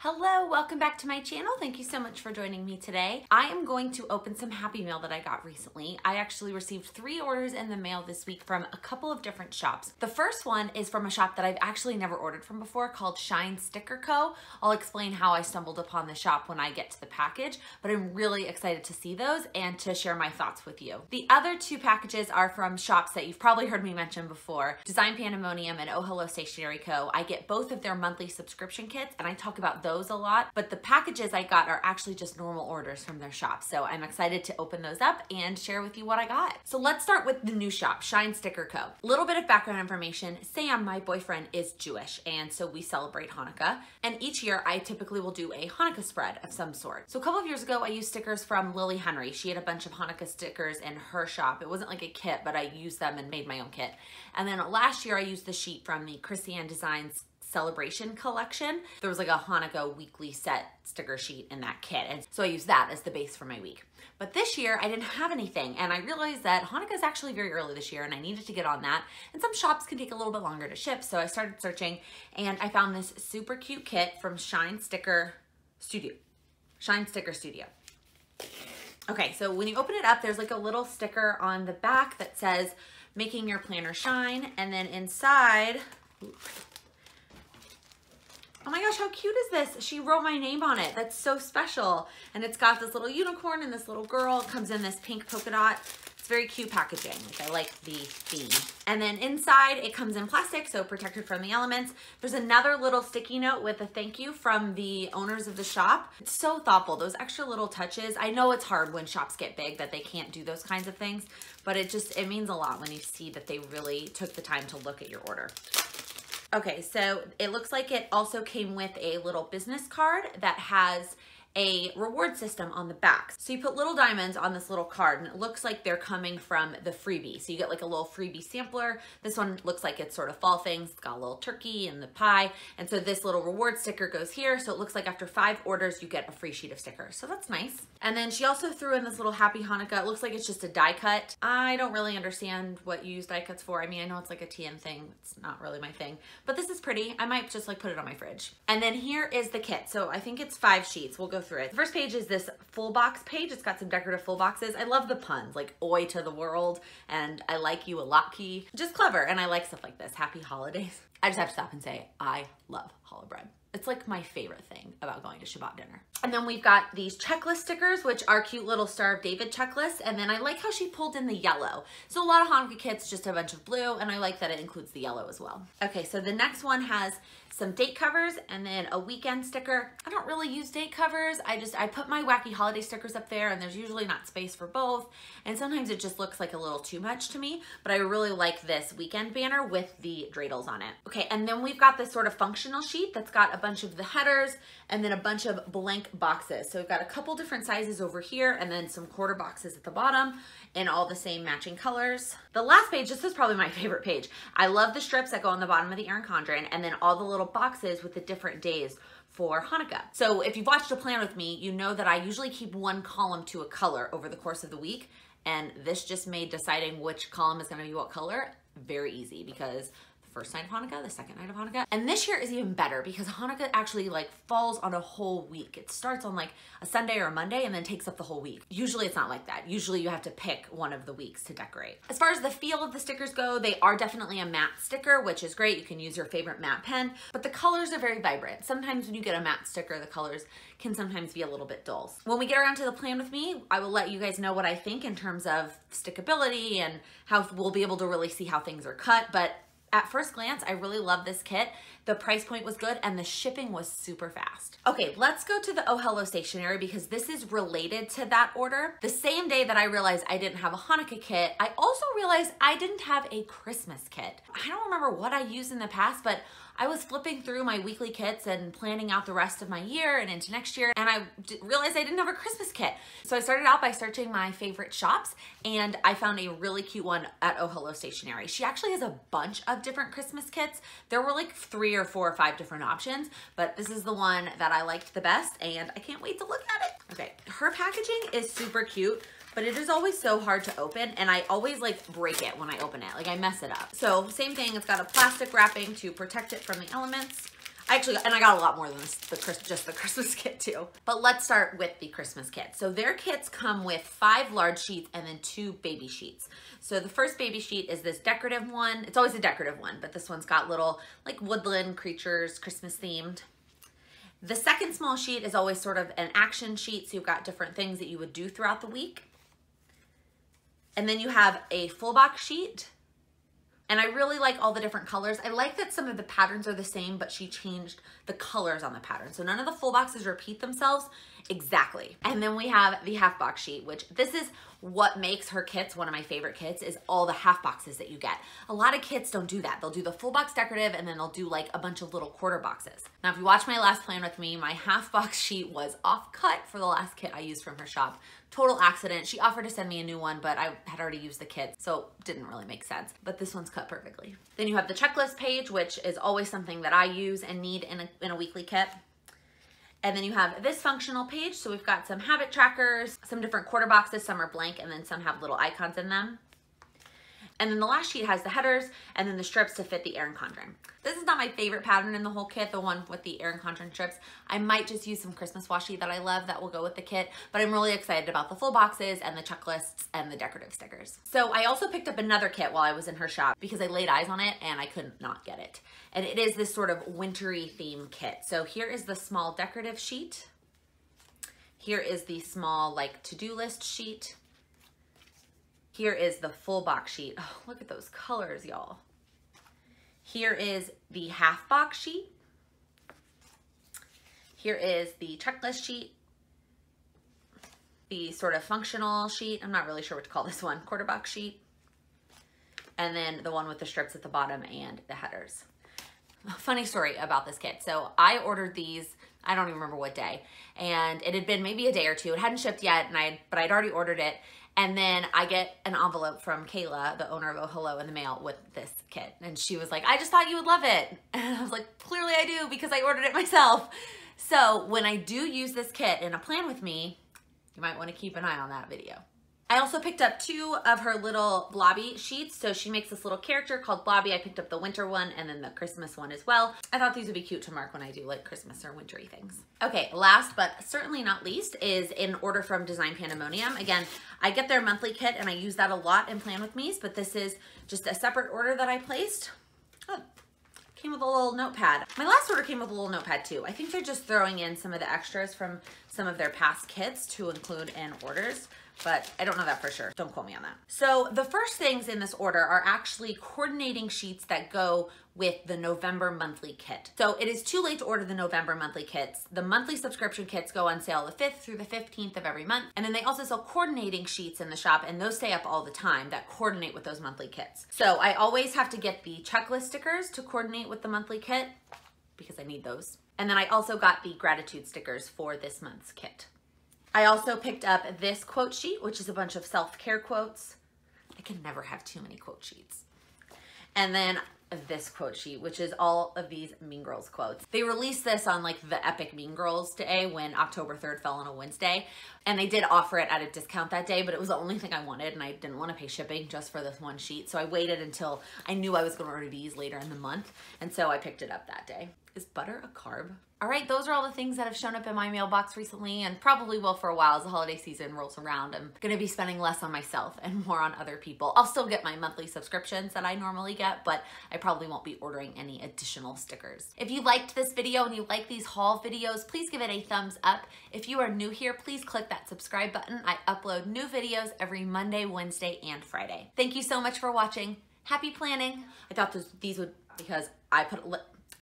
Hello, welcome back to my channel. Thank you so much for joining me today. I am going to open some Happy Mail that I got recently. I actually received 3 orders in the mail this week from a couple of different shops. The first one is from a shop that I've actually never ordered from before called Sticker Co. I'll explain how I stumbled upon the shop when I get to the package, but I'm really excited to see those and to share my thoughts with you. The other 2 packages are from shops that you've probably heard me mention before, Design Pandemonium and Hello Stationery Co. I get both of their monthly subscription kits and I talk about those a lot, but the packages I got are actually just normal orders from their shop. So I'm excited to open those up and share with you what I got. So let's start with the new shop, Sticker Co. A little bit of background information. Sam, my boyfriend, is Jewish, and so we celebrate Hanukkah. And each year I typically will do a Hanukkah spread of some sort. So a couple of years ago, I used stickers from Lily Henry. She had a bunch of Hanukkah stickers in her shop. It wasn't like a kit, but I used them and made my own kit. And then last year I used the sheet from the Christiane Designs Celebration collection. There was like a Hanukkah weekly set sticker sheet in that kit, and so I used that as the base for my week. But this year I didn't have anything, and I realized that Hanukkah is actually very early this year and I needed to get on that, and some shops can take a little bit longer to ship, so I started searching and I found this super cute kit from Sticker Sudio. Okay, so when you open it up, there's like a little sticker on the back that says making your planner shine, and then inside, oh my gosh, how cute is this? She wrote my name on it. That's so special. And it's got this little unicorn and this little girl. It comes in this pink polka dot. It's very cute packaging. Like, I like the theme. And then inside it comes in plastic, so protected from the elements. There's another little sticky note with a thank you from the owners of the shop. It's so thoughtful, those extra little touches. I know it's hard when shops get big that they can't do those kinds of things, but it means a lot when you see that they really took the time to look at your order. Okay, so it looks like it also came with a little business card that has a reward system on the back. So you put little diamonds on this little card and it looks like they're coming from the freebie. So you get like a little freebie sampler. This one looks like it's sort of fall things. It's got a little turkey and the pie. And so this little reward sticker goes here. So it looks like after 5 orders, you get a free sheet of stickers. So that's nice. And then she also threw in this little Happy Hanukkah. It looks like it's just a die cut. I don't really understand what you use die cuts for. I mean, I know it's like a TN thing. It's not really my thing, but this is pretty. I might just like put it on my fridge. And then here is the kit. So I think it's 5 sheets. We'll go through it. The first page is this full box page. It's got some decorative full boxes. I love the puns, like oi to the world and I like you a lot key. Just clever, and I like stuff like this. Happy holidays. I just have to stop and say I love challah bread. It's like my favorite thing about going to Shabbat dinner. And then we've got these checklist stickers, which are cute little Star of David checklists. And then I like how she pulled in the yellow. So a lot of Hanukkah kits, just a bunch of blue, and I like that it includes the yellow as well. Okay, so the next one has some date covers and then a weekend sticker. I don't really use date covers. I put my wacky holiday stickers up there and there's usually not space for both. And sometimes it just looks like a little too much to me, but I really like this weekend banner with the dreidels on it. Okay, and then we've got this sort of functional sheet that's got a bunch of the headers and then a bunch of blank boxes. So we've got a couple different sizes over here and then some quarter boxes at the bottom in all the same matching colors. The last page, this is probably my favorite page. I love the strips that go on the bottom of the Erin Condren and then all the little boxes with the different days for Hanukkah. So if you've watched a plan with me, you know that I usually keep one column to a color over the course of the week. And this just made deciding which column is gonna be what color very easy, because first night of Hanukkah, the second night of Hanukkah. And this year is even better because Hanukkah actually like falls on a whole week. It starts on like a Sunday or a Monday and then takes up the whole week. Usually it's not like that. Usually you have to pick one of the weeks to decorate. As far as the feel of the stickers go, they are definitely a matte sticker, which is great. You can use your favorite matte pen, but the colors are very vibrant. Sometimes when you get a matte sticker, the colors can sometimes be a little bit dull. When we get around to the plan with me, I will let you guys know what I think in terms of stickability and how we'll be able to really see how things are cut. But at first glance, I really love this kit. The price point was good and the shipping was super fast. Okay, let's go to the Hello Stationery because this is related to that order. The same day that I realized I didn't have a Hanukkah kit, I also realized I didn't have a Christmas kit. I don't remember what I used in the past, but I was flipping through my weekly kits and planning out the rest of my year and into next year, and I realized I didn't have a Christmas kit. So I started out by searching my favorite shops, and I found a really cute one at Hello Stationery. She actually has a bunch of different Christmas kits. There were like 3 or 4 or 5 different options, but this is the one that I liked the best, and I can't wait to look at it. Okay, her packaging is super cute, but it is always so hard to open, and I always like break it when I open it. Like I mess it up. So same thing, it's got a plastic wrapping to protect it from the elements. Actually, and I got a lot more than just the Christmas kit too. But let's start with the Christmas kit. So their kits come with 5 large sheets and then 2 baby sheets. So the first baby sheet is this decorative one. It's always a decorative one, but this one's got little like woodland creatures, Christmas themed. The second small sheet is always sort of an action sheet. So you've got different things that you would do throughout the week. And then you have a full box sheet. And I really like all the different colors. I like that some of the patterns are the same, but she changed the colors on the pattern. So none of the full boxes repeat themselves exactly. And then we have the half box sheet, which this is what makes her kits one of my favorite kits, is all the half boxes that you get. A lot of kits don't do that. They'll do the full box decorative and then they'll do like a bunch of little quarter boxes. Now, if you watch my last plan with me, my half box sheet was off cut for the last kit I used from her shop. Total accident. She offered to send me a new one, but I had already used the kit, so it didn't really make sense. But this one's cut perfectly. Then you have the checklist page, which is always something that I use and need in a weekly kit. And then you have this functional page. So we've got some habit trackers, some different quarter boxes, some are blank, and then some have little icons in them. And then the last sheet has the headers and then the strips to fit the Erin Condren. This is not my favorite pattern in the whole kit, the one with the Erin Condren strips. I might just use some Christmas washi that I love that will go with the kit, but I'm really excited about the full boxes and the checklists and the decorative stickers. So I also picked up another kit while I was in her shop because I laid eyes on it and I could not get it. And it is this sort of wintry theme kit. So here is the small decorative sheet. Here is the small like to-do list sheet. Here is the full box sheet. Oh, look at those colors, y'all. Here is the half box sheet. Here is the checklist sheet. The sort of functional sheet. I'm not really sure what to call this one. Quarter box sheet. And then the one with the strips at the bottom and the headers. Funny story about this kit. So I ordered these, I don't even remember what day, and it had been maybe a day or two. It hadn't shipped yet, but I'd already ordered it. And then I get an envelope from Kayla, the owner of Oh Hello, in the mail with this kit. And she was like, I just thought you would love it. And I was like, clearly I do because I ordered it myself. So when I do use this kit in a plan with me, you might want to keep an eye on that video. I also picked up 2 of her little blobby sheets. So she makes this little character called Blobby. I picked up the winter one and then the Christmas one as well. I thought these would be cute to mark when I do like Christmas or wintry things. Okay, last but certainly not least is an order from Design Pandemonium. Again, I get their monthly kit and I use that a lot in Plan With Me's, but this is just a separate order that I placed. Oh, came with a little notepad. My last order came with a little notepad too. I think they're just throwing in some of the extras from some of their past kits to include in orders, but I don't know that for sure. Don't quote me on that. So the first things in this order are actually coordinating sheets that go with the November monthly kit. So it is too late to order the November monthly kits. The monthly subscription kits go on sale the 5th through the 15th of every month. And then they also sell coordinating sheets in the shop, and those stay up all the time that coordinate with those monthly kits. So I always have to get the checklist stickers to coordinate with the monthly kit because I need those. And then I also got the gratitude stickers for this month's kit. I also picked up this quote sheet, which is a bunch of self-care quotes. I can never have too many quote sheets. And then this quote sheet, which is all of these Mean Girls quotes. They released this on like the epic Mean Girls Day when October 3rd fell on a Wednesday. And they did offer it at a discount that day, but it was the only thing I wanted and I didn't want to pay shipping just for this one sheet. So I waited until I knew I was going to order these later in the month. And so I picked it up that day. Is butter a carb? All right, those are all the things that have shown up in my mailbox recently and probably will for a while as the holiday season rolls around. I'm gonna be spending less on myself and more on other people. I'll still get my monthly subscriptions that I normally get, but I probably won't be ordering any additional stickers. If you liked this video and you like these haul videos, please give it a thumbs up. If you are new here, please click that subscribe button. I upload new videos every Monday, Wednesday, and Friday. Thank you so much for watching. Happy planning. I thought these would, because I put